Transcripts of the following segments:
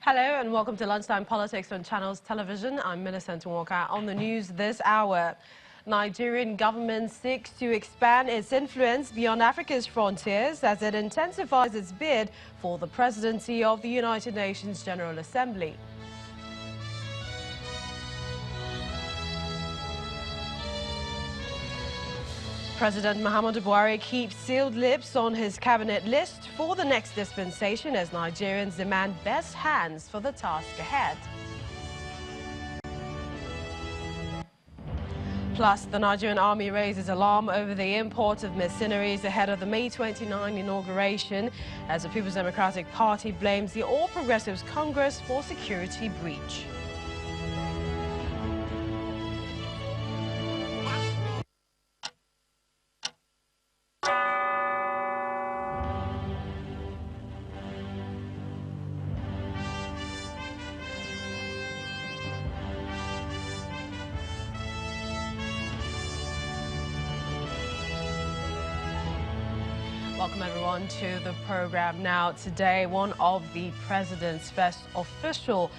Hello and welcome to Lunchtime Politics on Channels Television. I'm Millicent Walker. On the news this hour, Nigerian government seeks to expand its influence beyond Africa's frontiers as it intensifies its bid for the presidency of the United Nations General Assembly. President Muhammadu Buhari keeps sealed lips on his cabinet list for the next dispensation as Nigerians demand best hands for the task ahead. Plus, the Nigerian army raises alarm over the import of mercenaries ahead of the May 29 inauguration as the People's Democratic Party blames the All Progressives Congress for security breach. Welcome everyone to the program. Now today, one of the president's first official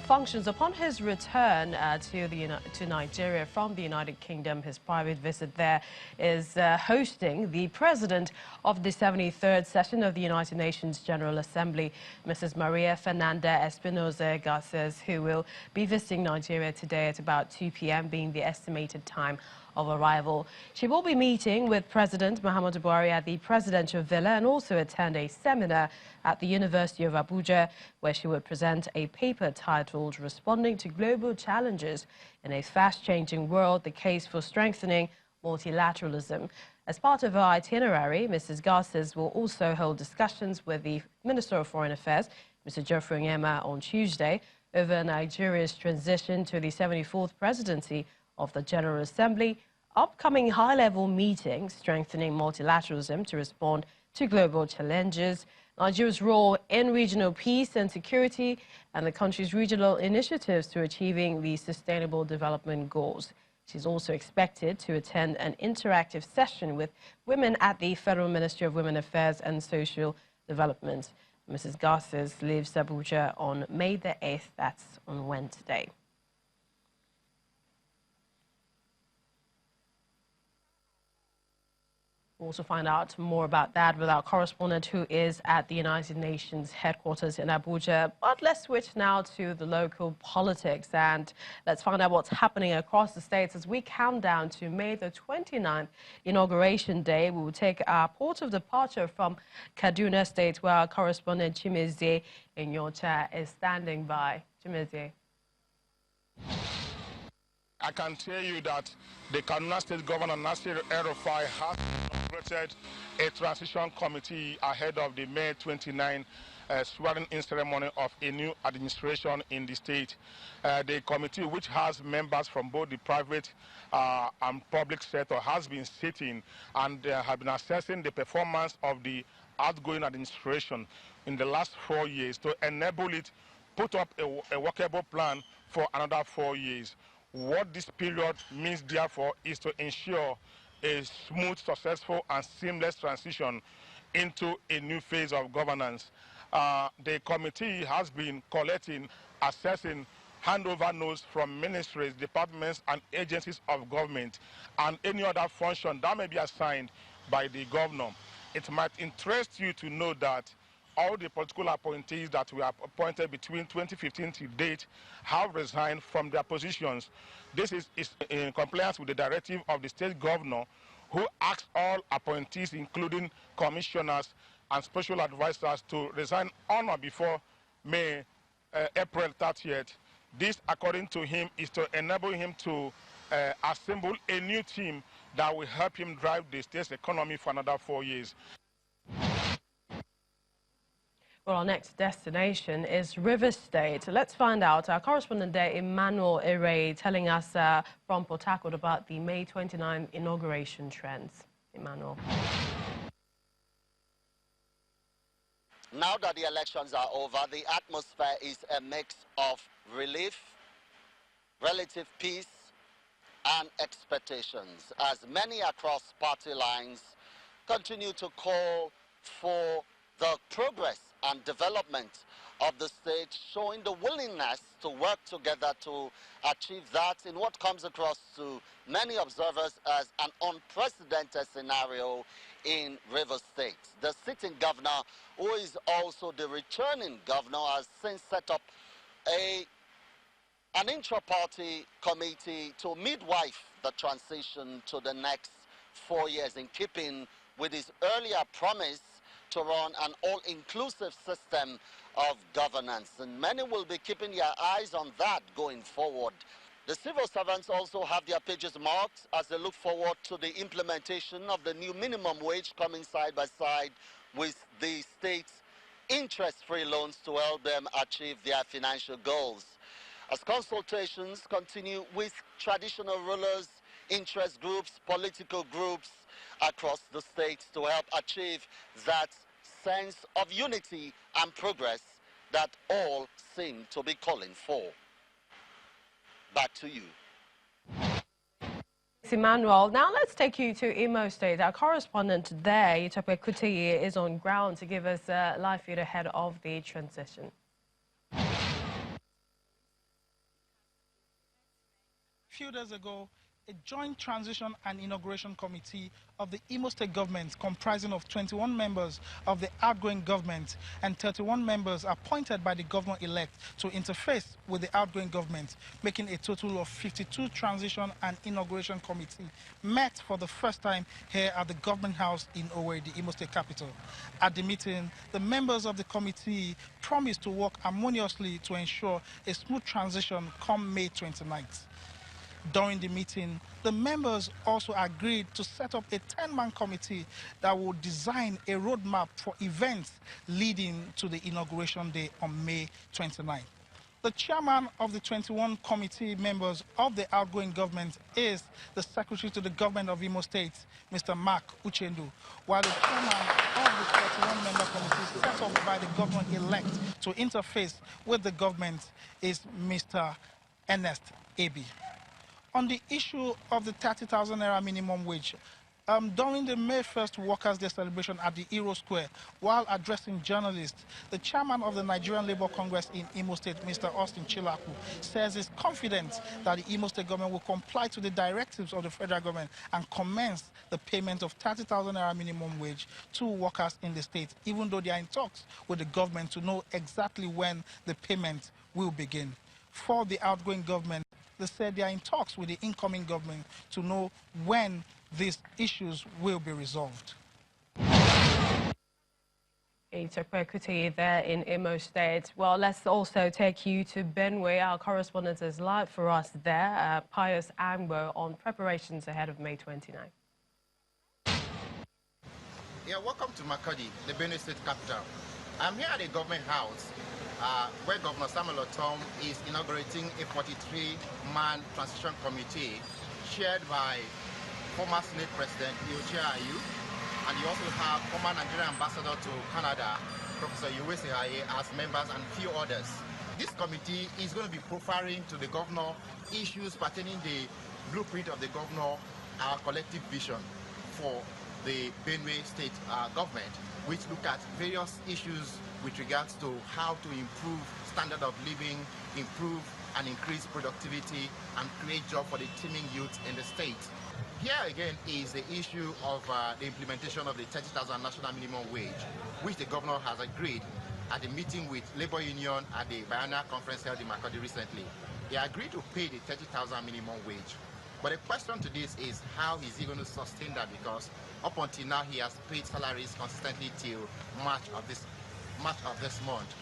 functions upon his return to Nigeria from the United Kingdom, his private visit there, is hosting the president of the 73rd session of the United Nations General Assembly, Mrs. Maria Fernanda Espinosa Garces, who will be visiting Nigeria today at about 2 p.m. being the estimated time of arrival. She will be meeting with President Muhammadu Buhari at the Presidential Villa and also attend a seminar at the University of Abuja, where she would present a paper titled Responding to Global Challenges in a Fast-Changing World, the Case for Strengthening Multilateralism. As part of her itinerary, Mrs. Garces will also hold discussions with the Minister of Foreign Affairs, Mr. Geoffrey Onyema, on Tuesday over Nigeria's transition to the 74th presidency of the General Assembly, upcoming high-level meetings strengthening multilateralism to respond to global challenges, Nigeria's role in regional peace and security, and the country's regional initiatives to achieving the Sustainable Development Goals. She's also expected to attend an interactive session with women at the Federal Ministry of Women Affairs and Social Development. Mrs. Garces leaves Abuja on May the 8th, that's on Wednesday. We'll also find out more about that with our correspondent who is at the United Nations headquarters in Abuja. But let's switch now to the local politics and let's find out what's happening across the states as we count down to May the 29th, Inauguration Day. We will take our port of departure from Kaduna State, where our correspondent Chimezie Inyocha is standing by. Chimezie. I can tell you that the Kaduna State Governor Nasir El-Rufai has inaugurated a transition committee ahead of the May 29 swearing-in ceremony of a new administration in the state. The committee, which has members from both the private and public sector, has been sitting and have been assessing the performance of the outgoing administration in the last 4 years to enable it put up a workable plan for another 4 years. What this period means, therefore, is to ensure a smooth, successful, and seamless transition into a new phase of governance. The committee has been collecting, assessing handover notes from ministries, departments, and agencies of government, and any other function that may be assigned by the governor. It might interest you to know that all the political appointees that were appointed between 2015 to date have resigned from their positions. This is in compliance with the directive of the state governor, who asked all appointees, including commissioners and special advisors, to resign on or before April 30th. This, according to him, is to enable him to assemble a new team that will help him drive the state's economy for another 4 years. Well, our next destination is River State. Let's find out. Our correspondent there, Emmanuel Ere, telling us from Port Harcourt about the May 29 inauguration trends. Emmanuel. Now that the elections are over, the atmosphere is a mix of relief, relative peace, and expectations, as many across party lines continue to call for the progress and development of the state, showing the willingness to work together to achieve that in what comes across to many observers as an unprecedented scenario in Rivers State. The sitting governor, who is also the returning governor, has since set up an intra-party committee to midwife the transition to the next 4 years, in keeping with his earlier promise to run an all-inclusive system of governance. And many will be keeping their eyes on that going forward. The civil servants also have their pages marked as they look forward to the implementation of the new minimum wage coming side by side with the state's interest-free loans to help them achieve their financial goals. As consultations continue with traditional rulers, interest groups, political groups across the state to help achieve that sense of unity and progress that all seem to be calling for. Back to you. Emmanuel, now let's take you to Imo State. Our correspondent there, Itope Kuti, is on ground to give us a live feed ahead of the transition. A few days ago, a joint transition and inauguration committee of the Imo State government, comprising of 21 members of the outgoing government and 31 members appointed by the governor-elect to interface with the outgoing government, making a total of 52 transition and inauguration committee, met for the first time here at the government house in Owerri, the Imo State capital. At the meeting, the members of the committee promised to work harmoniously to ensure a smooth transition come May 29th. During the meeting, the members also agreed to set up a 10-man committee that will design a roadmap for events leading to the inauguration day on May 29. The chairman of the 21 committee members of the outgoing government is the secretary to the government of Imo State, Mr. Mark Uchendu, while the chairman of the 31-member committee set up by the governor-elect to interface with the government is Mr. Ernest Abi. On the issue of the 30,000 naira minimum wage, during the May 1st Workers' Day celebration at the Hero Square, while addressing journalists, the chairman of the Nigerian Labour Congress in Imo State, Mr. Austin Chilaku, says he's confident that the Imo State government will comply to the directives of the federal government and commence the payment of 30,000 naira minimum wage to workers in the state, even though they are in talks with the government to know exactly when the payment will begin. For the outgoing government, they said they are in talks with the incoming government to know when these issues will be resolved. Itope Kuti there in Imo State. Well, let's also take you to Benue. Our correspondent is live for us there, Pius Angbo, on preparations ahead of May 29. Yeah, welcome to Makurdi, the Benue State capital. I'm here at the government house where Governor Samuel Otom is inaugurating a 43-man transition committee chaired by former Senate President Iochia Ayu, and you also have former Nigerian ambassador to Canada, Professor Yowesi Haye, as members and few others. This committee is going to be profiling to the governor issues pertaining the blueprint of the governor, our collective vision for the Benue State government, which look at various issues with regards to how to improve standard of living, improve and increase productivity, and create jobs for the teeming youth in the state. Here again is the issue of the implementation of the 30,000 national minimum wage, which the governor has agreed at the meeting with Labour Union at the biennial conference held in Makurdi recently. He agreed to pay the 30,000 minimum wage. But the question to this is, how is he going to sustain that? Because up until now, he has paid salaries consistently till March of this month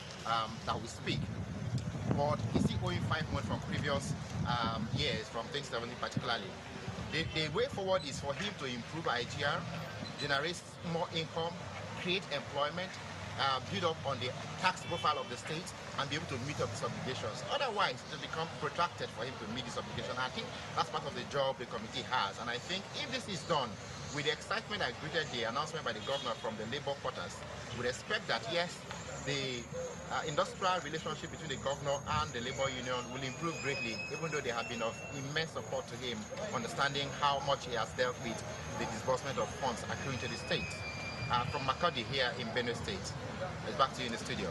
that we speak. But is he owing 5 months from previous years, from 2017 particularly? The way forward is for him to improve IGR, generate more income, create employment, build up on the tax profile of the state, and be able to meet up these obligations. Otherwise, it will become protracted for him to meet this obligation. I think that's part of the job the committee has. And I think if this is done, with the excitement I greeted the announcement by the governor from the labor quarters, we'd expect that, yes, the industrial relationship between the governor and the labor union will improve greatly, even though they have been of immense support to him, understanding how much he has dealt with the disbursement of funds accruing to the state. From Makurdi here in Benue State. It's back to you in the studio.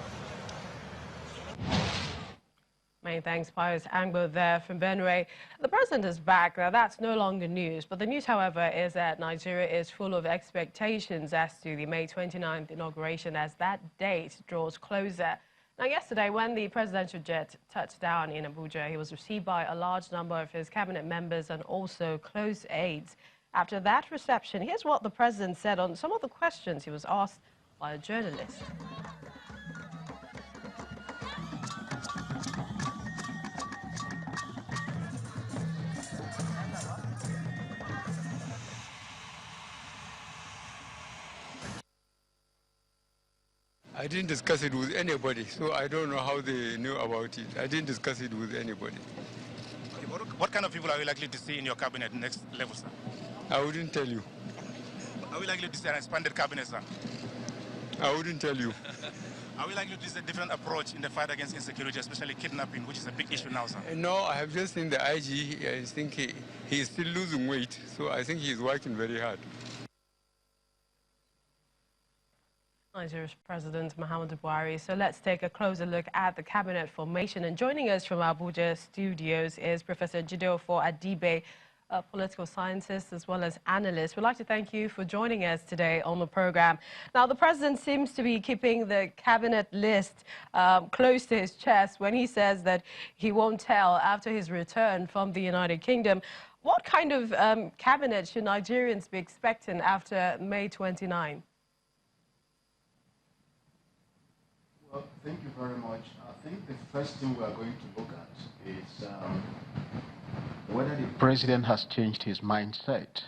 Many thanks, Pius Angbo there from Benue. The president is back. Now, that's no longer news. But the news, however, is that Nigeria is full of expectations as to the May 29th inauguration as that date draws closer. Now, yesterday, when the presidential jet touched down in Abuja, he was received by a large number of his cabinet members and also close aides. After that reception, here's what the president said on some of the questions he was asked by a journalist. I didn't discuss it with anybody, so I don't know how they knew about it. I didn't discuss it with anybody. What kind of people are we likely to see in your cabinet next level, sir? I wouldn't tell you. Are we likely to see an expanded cabinet, sir? I wouldn't tell you. Are we likely to see a different approach in the fight against insecurity, especially kidnapping, which is a big issue now, sir? No, I have just seen the IG. I think he is still losing weight, so I think he is working very hard. Nigeria's President Muhammadu Buhari. So let's take a closer look at the cabinet formation. And joining us from Abuja studios is Professor Jideofor Adibe, a political scientist as well as analyst. We'd like to thank you for joining us today on the program. Now, the president seems to be keeping the cabinet list close to his chest when he says that he won't tell after his return from the United Kingdom. What kind of cabinet should Nigerians be expecting after May 29? Well, thank you very much. I think the first thing we are going to look at is whether the president has changed his mindset.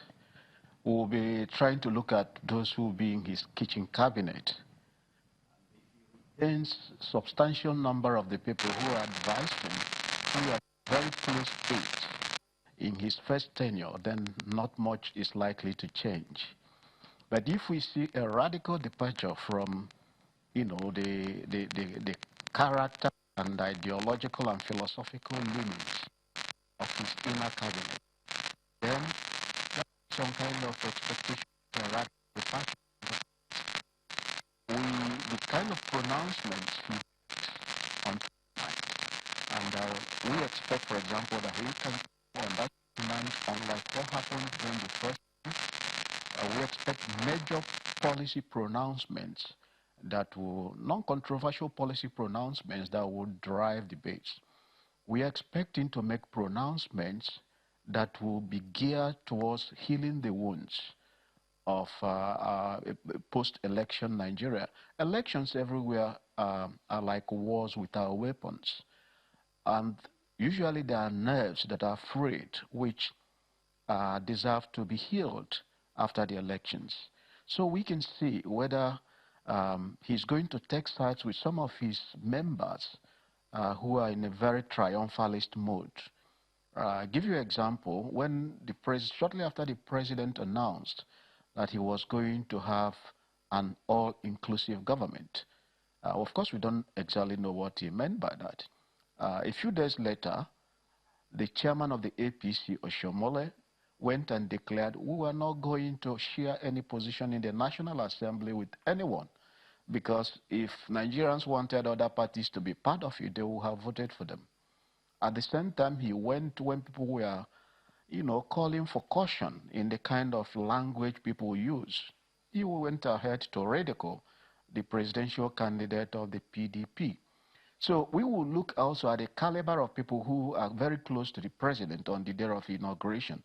We'll be trying to look at those who will be in his kitchen cabinet. Then substantial number of the people who advised him, who are very close aides in his first tenure, then not much is likely to change. But if we see a radical departure from the character and ideological and philosophical limits of his inner cabinet, then some kind of expectation for a radical departure. The kind of pronouncements he makes on tonight, and we expect, for example, that he can on that tonight, unlike what happened during the first week, we expect major policy pronouncements that will, non-controversial policy pronouncements that will drive debates. We are expecting to make pronouncements that will be geared towards healing the wounds of post-election Nigeria. Elections everywhere are like wars without weapons. And usually there are nerves that are frayed, which deserve to be healed after the elections. So we can see whether he's going to take sides with some of his members who are in a very triumphalist mode. Give you an example, when shortly after the president announced that he was going to have an all-inclusive government, of course we don't exactly know what he meant by that. A few days later, the chairman of the APC, Oshomole, went and declared, we were not going to share any position in the National Assembly with anyone, because if Nigerians wanted other parties to be part of it, they would have voted for them. At the same time, he went when people were, calling for caution in the kind of language people use. He went ahead to ridicule the presidential candidate of the PDP. So we will look also at the caliber of people who are very close to the president on the day of inauguration.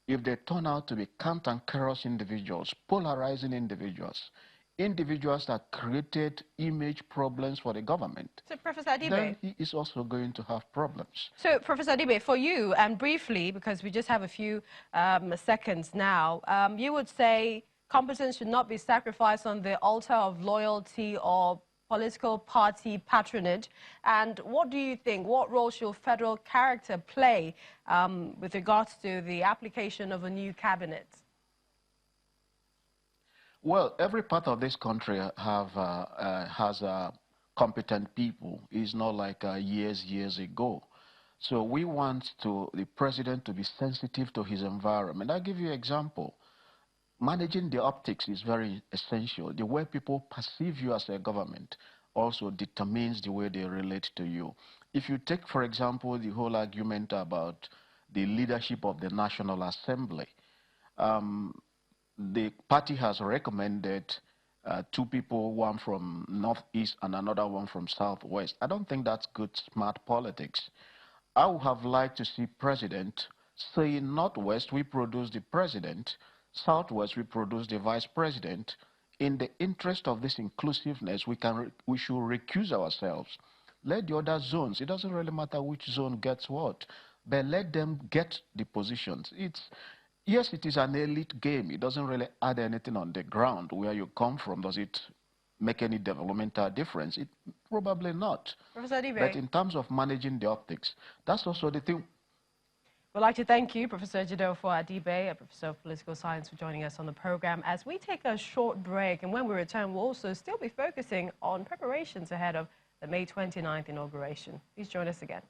If they turn out to be cantankerous individuals, polarizing individuals, individuals that created image problems for the government, so, Professor Adibe, then he is also going to have problems. So, Professor Adibe, for you, and briefly, because we just have a few seconds now, you would say competence should not be sacrificed on the altar of loyalty or political party patronage. And what do you think? What role should federal character play with regards to the application of a new cabinet? Well, every part of this country has competent people. It's not like years ago. So we want the president to be sensitive to his environment. I'll give you an example. Managing the optics is very essential. The way people perceive you as a government also determines the way they relate to you. If you take, for example, the whole argument about the leadership of the National Assembly, the party has recommended two people, one from Northeast and another one from Southwest. I don't think that's good, smart politics. I would have liked to see President saying Northwest, we produce the President, Southwest, we produce the Vice President. In the interest of this inclusiveness, we should recuse ourselves. Let the other zones, it doesn't really matter which zone gets what, but let them get the positions. Yes, it is an elite game. It doesn't really add anything on the ground where you come from. Does it make any developmental difference? It probably not. Professor Adibe. But in terms of managing the optics, that's also the thing. We'd like to thank you, Professor Jidofo Adibe, a Professor of Political Science, for joining us on the program. As we take a short break, and when we return, we'll also still be focusing on preparations ahead of the May 29th inauguration. Please join us again.